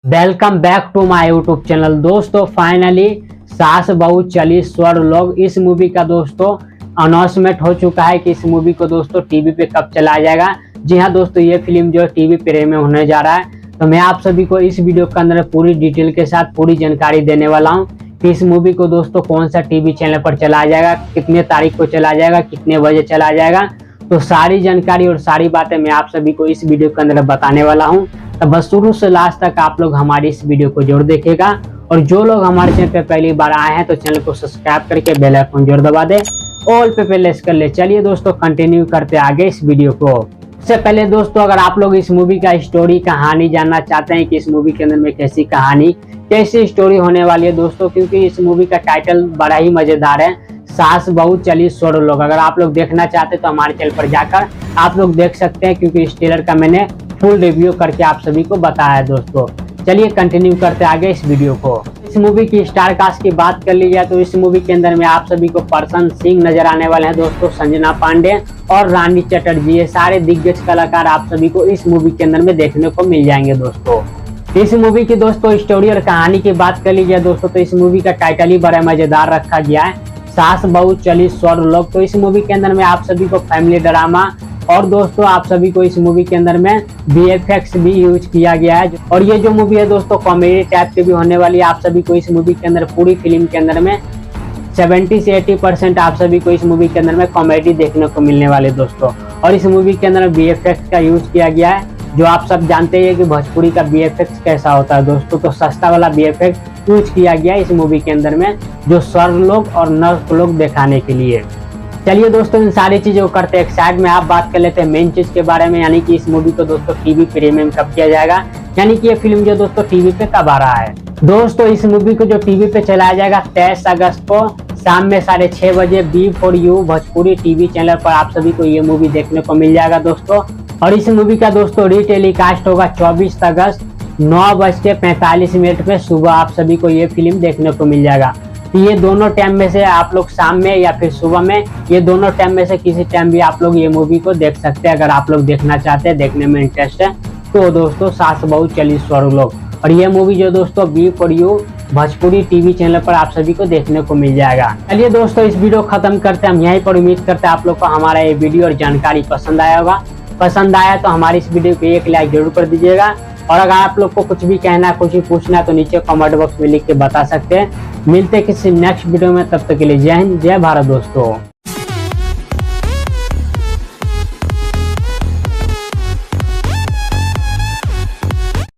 Welcome back to my YouTube channel. दोस्तों finally सास बहू चली स्वर्गलोक इस मूवी का दोस्तों अनाउंसमेंट हो चुका है कि इस मूवी को दोस्तों टीवी पे कब चलाया जाएगा। जी हाँ दोस्तों, ये फिल्म जो है टीवी पे में होने जा रहा है। तो मैं आप सभी को इस वीडियो के अंदर पूरी डिटेल के साथ पूरी जानकारी देने वाला हूँ कि इस मूवी को दोस्तों कौन सा टीवी चैनल पर चलाया जाएगा, कितने तारीख को चलाया जाएगा, कितने बजे चलाया जाएगा। तो सारी जानकारी और सारी बातें मैं आप सभी को इस वीडियो के अंदर बताने वाला हूँ। तो बस शुरू से लास्ट तक आप लोग हमारी इस वीडियो को जरूर देखिएगा। और जो लोग हमारे चैनल पे पहली बार आए हैं तो चैनल को सब्सक्राइब करके बेल आइकन जरूर दबा दे, ऑल पे प्रेस कर ले। चलिए दोस्तों कंटिन्यू करते आगे इस वीडियो को। इससे पहले दोस्तों अगर आप लोग इस मूवी का स्टोरी कहानी जानना चाहते हैं कि इस मूवी के अंदर में कैसी कहानी कैसी स्टोरी होने वाली है दोस्तों, क्योंकि इस मूवी का टाइटल बड़ा ही मजेदार है, सास बहू चली स्वर्गलोक। अगर आप लोग देखना चाहते हैं तो हमारे चैनल पर जाकर आप लोग देख सकते हैं, क्योंकि इस ट्रेलर का मैंने फुल रिव्यू करके आप सभी को बताया है दोस्तों। चलिए कंटिन्यू करते आगे इस वीडियो को। इस मूवी की स्टार कास्ट की बात कर ली जाए तो इस मूवी के अंदर में आप सभी को प्रशांत सिंह नजर आने वाले हैं दोस्तों, संजना पांडे और रानी चटर्जी, ये सारे दिग्गज कलाकार आप सभी को इस मूवी के अंदर में देखने को मिल जाएंगे दोस्तों। इस मूवी की दोस्तों स्टोरी और कहानी की बात कर ली जाए दोस्तों तो इस मूवी का टाइटल ही बड़ा मजेदार रखा गया है, सास बहू चली स्वर्गलोक। तो इस मूवी के अंदर में आप सभी को फैमिली ड्रामा और दोस्तों आप सभी को इस मूवी के अंदर में VFX भी यूज किया गया है। और ये जो मूवी है दोस्तों कॉमेडी टाइप की भी होने वाली है। आप सभी को इस मूवी के अंदर पूरी फिल्म के अंदर में 70 से 80% आप सभी को इस मूवी के अंदर में कॉमेडी देखने को मिलने वाले दोस्तों। और इस मूवी के अंदर VFX का यूज किया गया है, जो आप सब जानते हैं कि भोजपुरी का VFX कैसा होता है दोस्तों। तो सस्ता वाला VFX यूज किया गया इस मूवी के अंदर में, जो स्वर्गलोक और नर्कलोक दिखाने के लिए। चलिए दोस्तों इन सारी चीजों को करते एक साइड में, आप बात कर लेते हैं मेन चीज के बारे में, यानी कि इस मूवी को दोस्तों टीवी प्रीमियम कब किया जाएगा, यानी कि ये फिल्म जो दोस्तों टीवी पे कब आ रहा है। दोस्तों इस मूवी को जो टीवी पे चलाया जाएगा 23 अगस्त को शाम में 6:30 बजे B4U भोजपुरी टीवी चैनल पर आप सभी को ये मूवी देखने को मिल जाएगा दोस्तों। और इस मूवी का दोस्तों रीटेलीकास्ट होगा 24 अगस्त 9:45 पे सुबह आप सभी को ये फिल्म देखने को मिल जाएगा। ये दोनों टाइम में से आप लोग शाम में या फिर सुबह में, ये दोनों टाइम में से किसी टाइम भी आप लोग ये मूवी को देख सकते हैं। अगर आप लोग देखना चाहते हैं, देखने में इंटरेस्ट है तो दोस्तों सास बहू चली स्वर्गलोक। और ये मूवी जो दोस्तों B4U भोजपुरी टीवी चैनल पर आप सभी को देखने को मिल जाएगा। चलिए दोस्तों इस वीडियो खत्म करते हैं हम यहीं पर। उम्मीद करते हैं आप लोग को हमारा ये वीडियो और जानकारी पसंद आया होगा। पसंद आया तो हमारी इस वीडियो को एक लाइक जरूर कर दीजिएगा। और अगर आप लोग को कुछ भी कहना है, कुछ भी पूछना है तो नीचे कमेंट बॉक्स में लिख के बता सकते हैं। मिलते हैं किसी नेक्स्ट वीडियो में, तब तक के लिए जय हिंद जय भारत दोस्तों।